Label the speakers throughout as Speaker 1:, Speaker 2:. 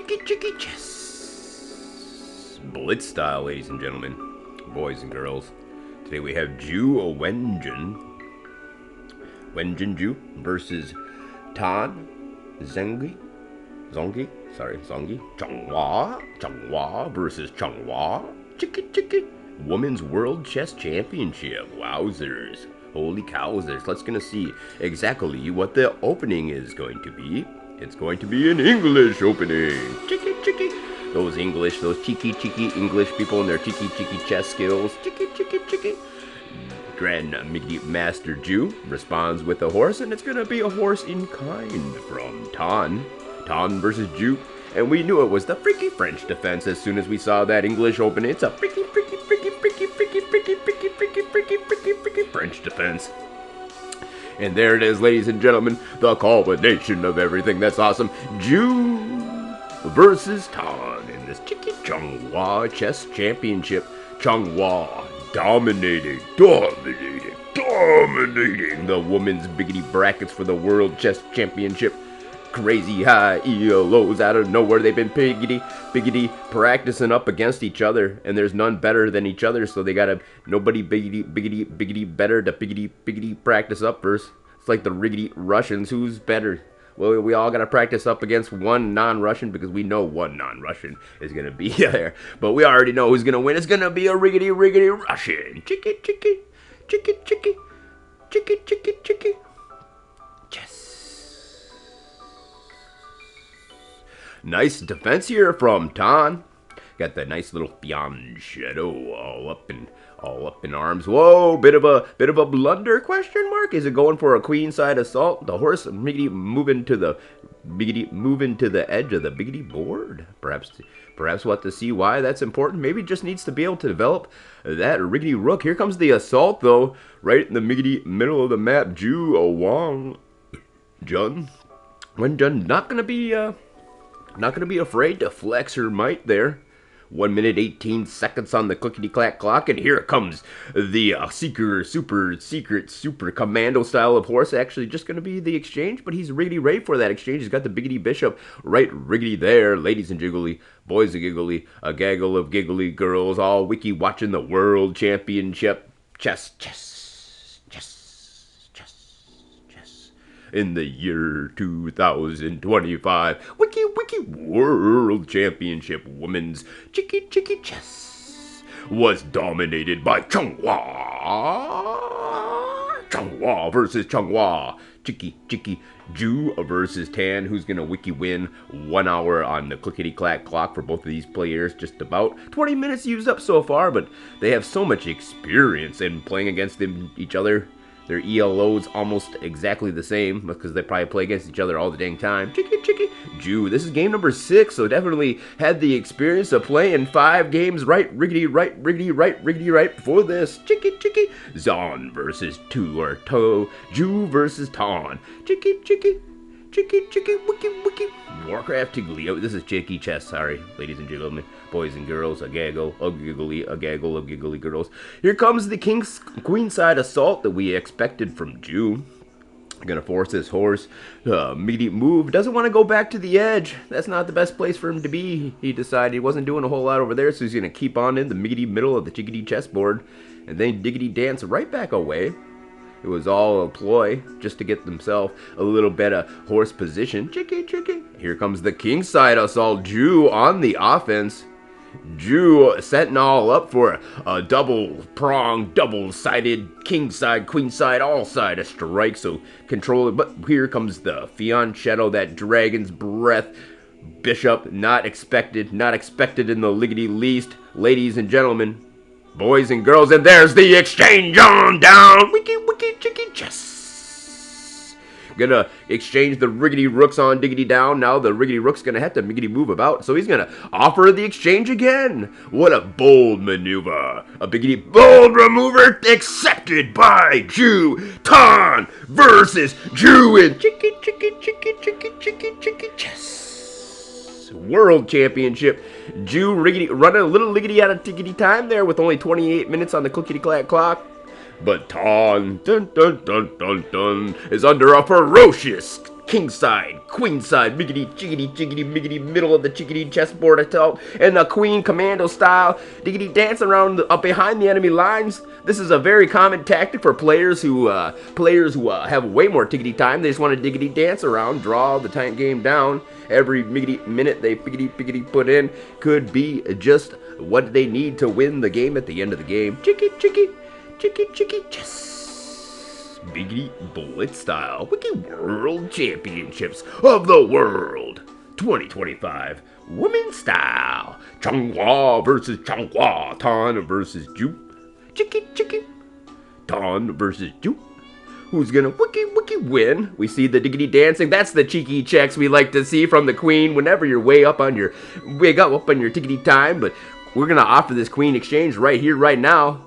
Speaker 1: Chicky chess. Blitz style, ladies and gentlemen, boys and girls. Today we have Ju Wenjin Ju versus Tan Zongi. Changhua versus Changhua. Chicky. Women's World Chess Championship. Wowzers. Holy cowzers. Let's gonna see exactly what the opening is going to be. It's going to be an English opening. Chicky. Those cheeky English people and their cheeky chess skills. Chicky. Grand Master Ju responds with a horse, and it's gonna be a horse in kind from Tan. Tan versus Ju. And we knew it was the freaky French defense as soon as we saw that English opening. It's a freaky French defense. And there it is, ladies and gentlemen, the culmination of everything that's awesome. Ju versus Tan in this Chicky Changhua Chess Championship. Changhua dominating the women's biggity brackets for the World Chess Championship. Crazy high ELOs out of nowhere. They've been biggity practicing up against each other, and there's none better than each other, so they gotta nobody biggity better to biggity practice up first. It's like the riggity Russians. Who's better? Well, we all gotta practice up against one non-Russian because we know one non-Russian is gonna be there. But we already know who's gonna win. It's gonna be a riggity Russian. Chicky. Chess. Nice defense here from Tan. Got that nice little beyond shadow all up in arms. Whoa, bit of a blunder, question mark. Is it going for a queenside assault? The horse moving to the edge of the biggity board. Perhaps we'll have to see why that's important. Maybe just needs to be able to develop that riggedy rook. Here comes the assault though, right in the middle of the map. Ju Wenjun not gonna be afraid to flex her might there. 1 minute 18 seconds on the clickety-clack clock, and here comes the super commando style of horse. Actually, just going to be the exchange, but he's riggedy ready for that exchange. He's got the biggity bishop right riggedy there. Ladies and jiggly, boys and giggly, a gaggle of giggly girls, all wiki watching the World Championship chess. In the year 2025, wiki World Championship Women's Chicky Chess was dominated by Changhua versus Changhua. Chicky Ju versus Tan. Who's gonna wiki win? 1 hour on the clickety-clack clock for both of these players. Just about 20 minutes used up so far, but they have so much experience in playing against each other. Their ELO's almost exactly the same because they probably play against each other all the dang time. Chicky Ju. This is game number 6, so definitely had the experience of playing 5 games right before this. Chicky. Zon versus To. Ju versus Tan. Chicky. Wiki. Warcraft Tiggly. Oh, this is Chicky Chess. Sorry, ladies and gentlemen, boys and girls. A gaggle of giggly girls. Here comes the queenside assault that we expected from Ju. Gonna force this horse immediate move. Doesn't want to go back to the edge. That's not the best place for him to be. He decided he wasn't doing a whole lot over there, so he's gonna keep on in the middle of the chickadee chessboard, and then diggity dance right back away. It was all a ploy just to get themselves a little better horse position. Chicky. Here comes the kingside assault. Ju on the offense. Ju setting all up for a double-pronged, double-sided, kingside, queenside, all-side strike. So control it. But here comes the fianchetto, that dragon's breath. Bishop, not expected in the liggity least. Ladies and gentlemen, boys and girls, and there's the exchange on down. Wiki chicky chess. Gonna exchange the riggedy rooks on diggity down. Now the riggedy rook's gonna have to miggity move about, so he's gonna offer the exchange again. What a bold maneuver. A biggity bold remover accepted by Ju. Tan versus Ju in chicky chess. World Championship. Ju running a little liggity out of tiggity time there with only 28 minutes on the clickety-clack clock. But Tan is under a ferocious king side, queen side, miggity, jiggity, jiggity, miggity, middle of the chickity chessboard attempt, and the queen commando style, diggity dance around up behind the enemy lines. This is a very common tactic for players who have way more tickety time. They just want to diggity dance around, draw the time game down. Every miggity minute they piggity put in could be just what they need to win the game at the end of the game. Chicky, chess. Biggity bullet style. Wiki World Championships of the World 2025. Women's style. Changhua versus Changhua. Tan versus Ju. Chicky. Tan versus Ju. Who's gonna wiki win? We see the diggity dancing. That's the cheeky checks we like to see from the queen whenever you're way up on your tickety time. But we're gonna offer this queen exchange right here, right now.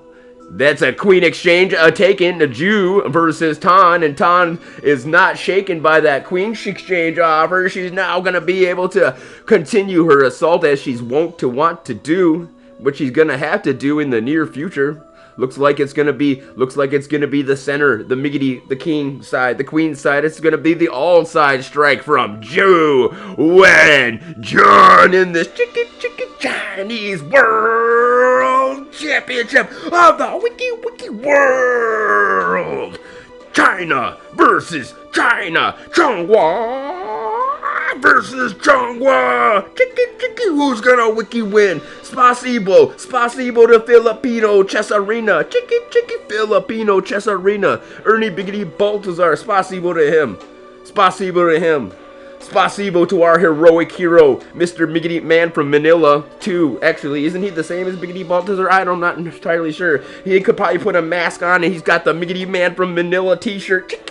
Speaker 1: That's a queen exchange, a taken, a Jew versus Tan, and Tan is not shaken by that queen exchange offer. She's now going to be able to continue her assault as she's want to do, which she's going to have to do in the near future. Looks like it's gonna be the center, the miggity, the king side, the queen side. It's gonna be the all side strike from Jew Wen Jun in this chicken Chinese World Championship of the wiki world. China versus China. Changhua versus Changhua. Chicky, who's gonna wiki win? Spasibo to Filipino Chess Arena. Chicky, Filipino Chess Arena. Ernie Baltazar, spasibo to him. Spasibo to our heroic hero, Mr. Miggity Man from Manila, too. Actually, isn't he the same as Miggity Baltazar? I'm not entirely sure. He could probably put a mask on and he's got the Miggity Man from Manila t-shirt. Chicky.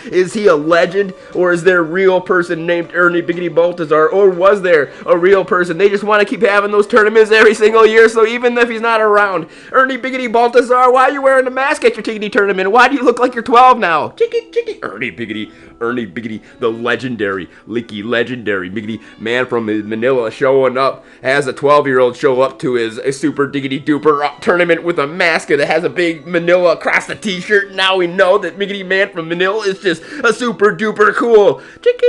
Speaker 1: Is he a legend? Or is there a real person named Ernie Biggity Baltazar? Or was there a real person? They just want to keep having those tournaments every single year, so even if he's not around, Ernie Biggity Baltazar, why are you wearing a mask at your tickety tournament? Why do you look like you're 12 now? Chicky. Ernie Biggity, the legendary Miggity Man from Manila showing up, has a 12-year-old show up to his super diggity duper tournament with a mask that has a big Manila across the t-shirt. Now we know that Miggity Man from Manila is just a super duper cool. Chicky.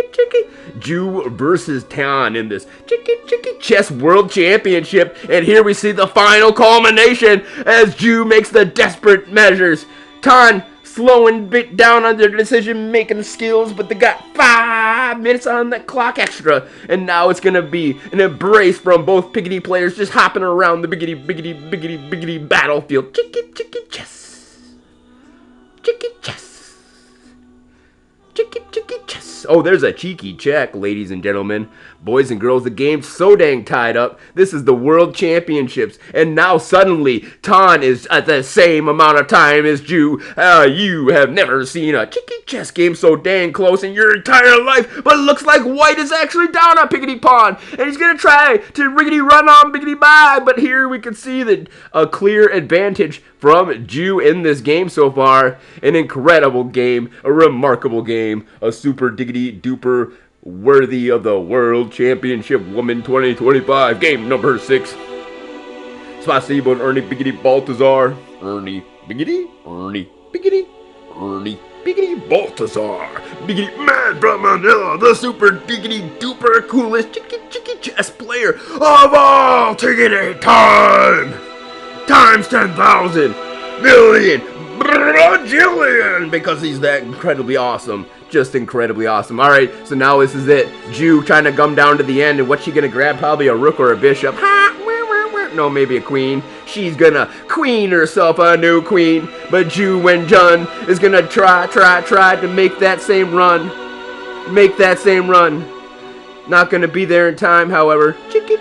Speaker 1: Jew versus Tan in this Chicky Chess World Championship. And here we see the final culmination as Jew makes the desperate measures. Tan slowing bit down on their decision-making skills, but they got 5 minutes on that clock extra, and now it's gonna be an embrace from both piggity players just hopping around the biggity battlefield. Chicky chess. Oh, there's a cheeky check, ladies and gentlemen. Boys and girls, the game's so dang tied up. This is the World Championships. And now suddenly, Tan is at the same amount of time as Jew. You have never seen a cheeky chess game so dang close in your entire life. But it looks like White is actually down on Piggity Pawn. And he's going to try to riggedy run on Biggity Bye. But here we can see that a clear advantage from Jew in this game so far. An incredible game, a remarkable game, a super diggity duper worthy of the World Championship Woman 2025 game number 6. Spasibo and Ernie Biggity Baltazar. Ernie Biggity Baltazar. Biggity Man from Manila, the super diggity duper coolest chicky chess player of all tiggity time. Times 10,000 million bajillion, because he's that incredibly awesome. Just incredibly awesome. Alright, so now this is it. Jew trying to come down to the end, and what's she gonna grab? Probably a rook or a bishop. No, maybe a queen. She's gonna queen herself a new queen. But Jew Wen Jun is gonna try to make that same run. Not gonna be there in time, however. Chicky.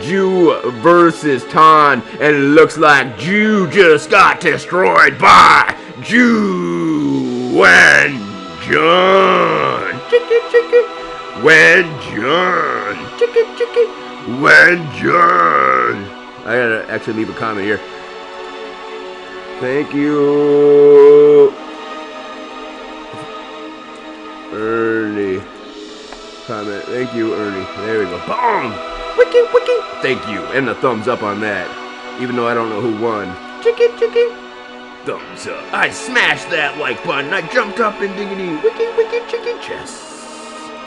Speaker 1: Jew versus Tan. And it looks like Jew just got destroyed by Jew Wen Jun. Chicky. Wen Jun. Chicky. Wen Jun. I gotta actually leave a comment here. Thank you, Ernie. Comment. Thank you, Ernie. There we go. Boom! Wiki. Thank you. And a thumbs up on that. Even though I don't know who won. Chicky. thumbs up. I smashed that like button. I jumped up and diggity, wicked, wicked chicken chest.